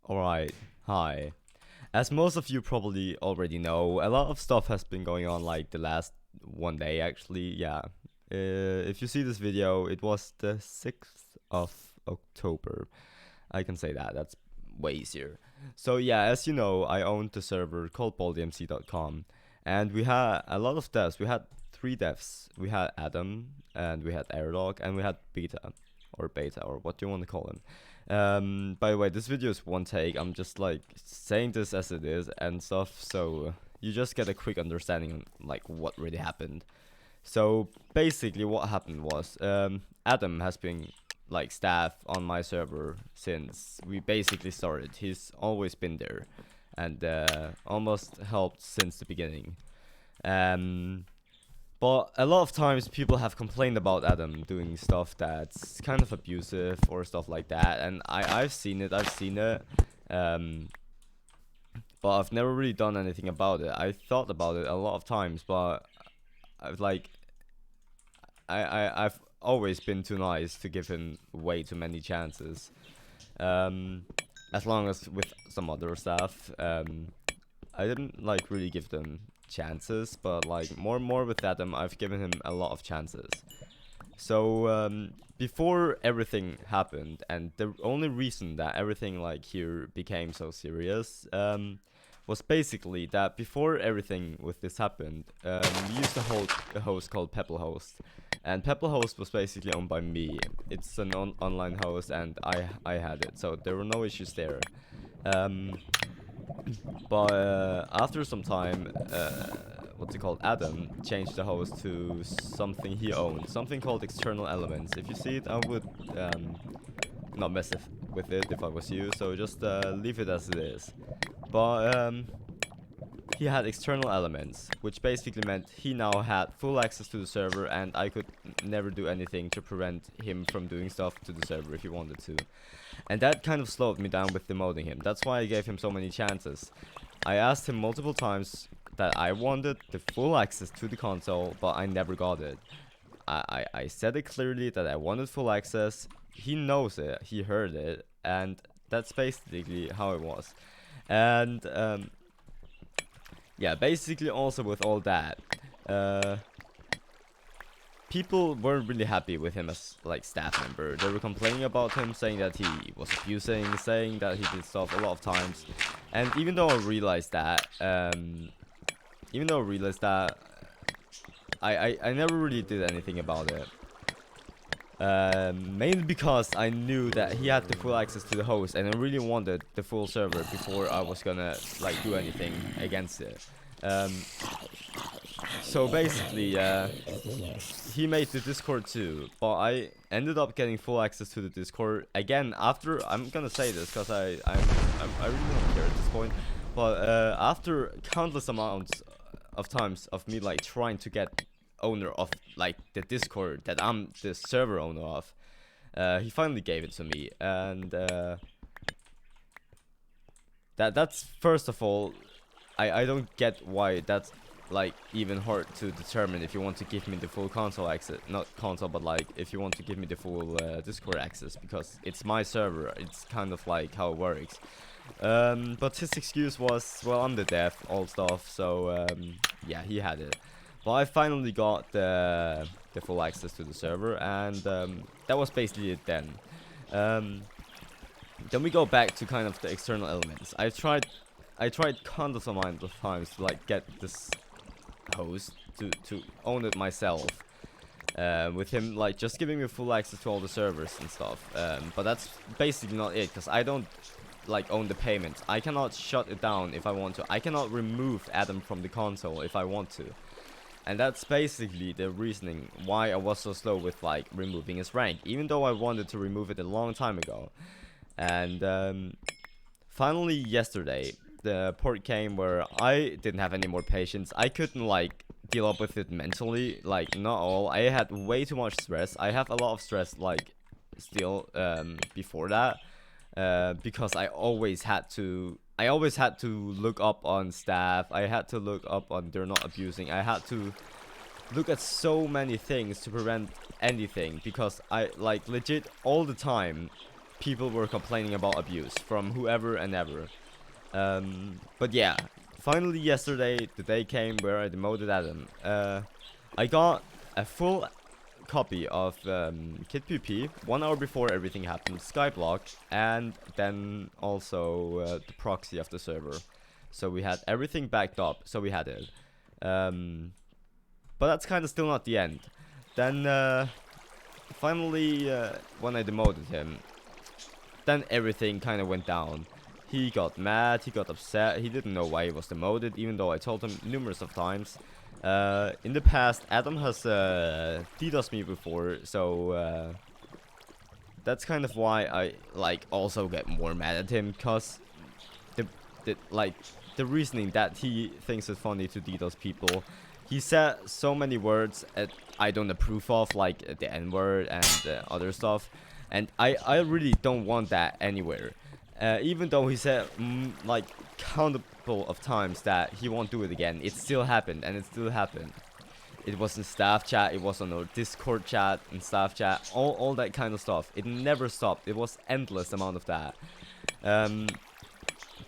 Alright, hi. As most of you probably already know, a lot of stuff has been going on like the last one day actually, yeah. If you see this video, it was the 6th of October. I can say that, that's way easier. So yeah, as you know, I owned the server called baldymc.com, and we had a lot of devs. We had 3 devs. We had Adam, and we had Airlock, and we had Beta, or what do you want to call him. By the way, this video is one take. I'm just like saying this as it is and stuff, so you just get a quick understanding on like what really happened. So basically, what happened was Adam has been like staff on my server since we basically started. He's always been there and almost helped since the beginning. Um, but a lot of times people have complained about Adam doing stuff that's kind of abusive or stuff like that, and I've seen it. Um, but I've never really done anything about it. I thought about it a lot of times, but I've like I've always been too nice to give him way too many chances. Um, as long as with some other stuff, I didn't like really give them chances, but like more and more with Adam, I've given him a lot of chances. So before everything happened, and the only reason that everything like here became so serious was basically that before everything with this happened, we used to hold a host called Pepplehost, and Pepplehost was basically owned by me. It's an online host, and I had it, so there were no issues there. Um, but after some time, what's it called? Adam changed the host to something he owned, something called external elements. If you see it, I would not mess with it if I was you, so just leave it as it is. But he had external elements, which basically meant he now had full access to the server, and I could never do anything to prevent him from doing stuff to the server if he wanted to. And that kind of slowed me down with demoting him. That's why I gave him so many chances. I asked him multiple times that I wanted the full access to the console, but I never got it. I said it clearly that I wanted full access. He knows it, he heard it, and that's basically how it was. And yeah, basically also with all that, people weren't really happy with him as like staff member. They were complaining about him, saying that he was abusing, saying that he did stuff a lot of times. And even though I realized that, I never really did anything about it. Mainly because I knew that he had the full access to the host, and I really wanted the full server before I was gonna like do anything against it. So basically, he made the Discord too, but I ended up getting full access to the Discord again after. I'm gonna say this because I really don't care at this point, but after countless amounts of times of me like trying to get owner of like the Discord that I'm the server owner of, he finally gave it to me, and that's first of all, I don't get why that's like even hard to determine if you want to give me the full console access, not console, but like if you want to give me the full Discord access, because it's my server. It's kind of like how it works. But his excuse was, well, I'm the dev, all stuff, so yeah, he had it. But I finally got the full access to the server, and that was basically it then. Then we go back to kind of the external elements. I tried countless amount of times to like get this host to own it myself, with him like just giving me full access to all the servers and stuff, but that's basically not it, because I don't like own the payment. I cannot shut it down if I want to. I cannot remove Adam from the console if I want to, and that's basically the reasoning why I was so slow with like removing his rank, even though I wanted to remove it a long time ago. And finally yesterday the port came where I didn't have any more patience. I couldn't like deal up with it mentally, like not all. I had way too much stress. I have a lot of stress like still before that, because I always had to look up on staff. I had to look up on they're not abusing. I had to look at so many things to prevent anything, because I like legit all the time people were complaining about abuse from whoever and ever. But yeah, finally yesterday, the day came where I demoted Adam. I got a full copy of Kit PP 1 hour before everything happened, Skyblock, and then also the proxy of the server. So we had everything backed up, so we had it. But that's kind of still not the end. Then finally, when I demoted him, then everything kind of went down. He got mad, he got upset, he didn't know why he was demoted, even though I told him numerous of times. In the past, Adam has DDoSed me before, so that's kind of why I like also get more mad at him, cause the reasoning that he thinks is funny to DDoS people. He said so many words that I don't approve of, like the N-word and other stuff, and I really don't want that anywhere. Even though he said like countable of times that he won't do it again, it still happened, and it still happened. It was in staff chat, it was on our Discord chat, and staff chat, all that kind of stuff. It never stopped. It was endless amount of that.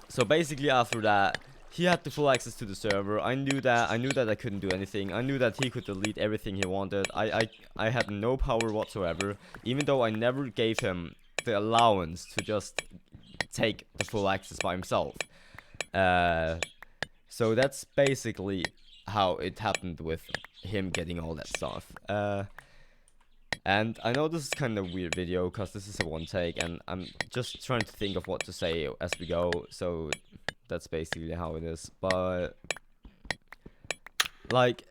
So basically after that, he had the full access to the server. I knew that I couldn't do anything. I knew that he could delete everything he wanted. I had no power whatsoever, even though I never gave him the allowance to just take the full access by himself. So that's basically how it happened with him getting all that stuff. And I know this is kind of a weird video because this is a one take, and I'm just trying to think of what to say as we go. So that's basically how it is. But like,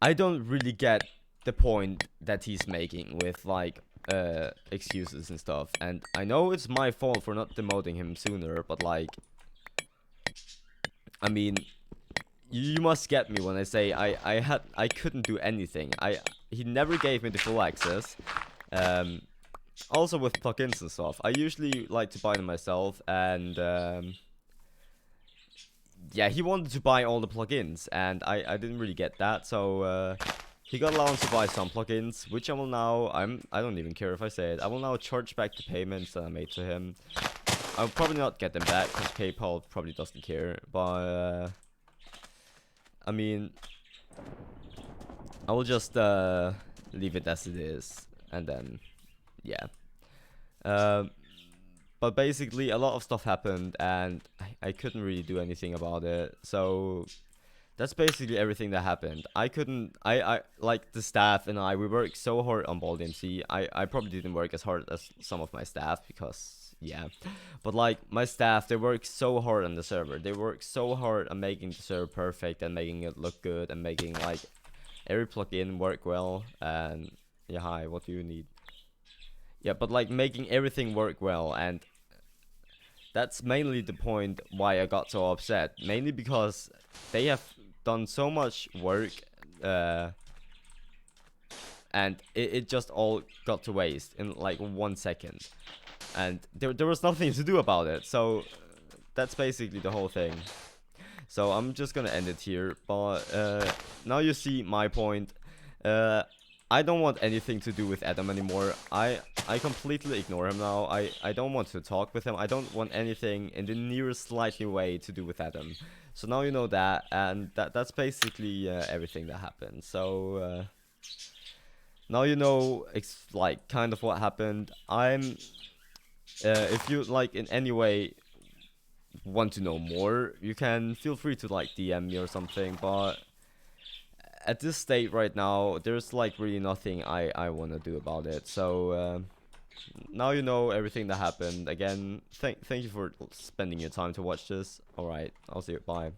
I don't really get the point that he's making with like excuses and stuff. And I know it's my fault for not demoting him sooner, but like, I mean, you must get me when I say I couldn't do anything. He never gave me the full access. Also with plugins and stuff, I usually like to buy them myself, and yeah, he wanted to buy all the plugins, and I didn't really get that, so he got allowance to buy some plugins, which I will now, I don't even care if I say it, I will now charge back the payments that I made to him. I'll probably not get them back, because PayPal probably doesn't care, but I mean, I will just leave it as it is, and then, yeah. But basically, a lot of stuff happened, and I couldn't really do anything about it, so that's basically everything that happened. I like, the staff and we worked so hard on baldymc. I probably didn't work as hard as some of my staff, because, yeah. But like, my staff, they work so hard on the server. They work so hard on making the server perfect, and making it look good, and making like every plugin work well. And yeah, hi, what do you need? Yeah, but like, making everything work well, and that's mainly the point why I got so upset. Mainly because they have done so much work, and it just all got to waste in like 1 second. And there was nothing to do about it, so that's basically the whole thing. So I'm just gonna end it here, but now you see my point. I don't want anything to do with Adam anymore. I completely ignore him now. I don't want to talk with him. I don't want anything in the nearest slightly way to do with Adam. So now you know that, and that's basically everything that happened. So now you know like kind of what happened. If you like in any way want to know more, you can feel free to like DM me or something, but at this state right now, there's like really nothing I want to do about it. So now you know everything that happened. Again, thank you for spending your time to watch this. Alright, I'll see you, bye.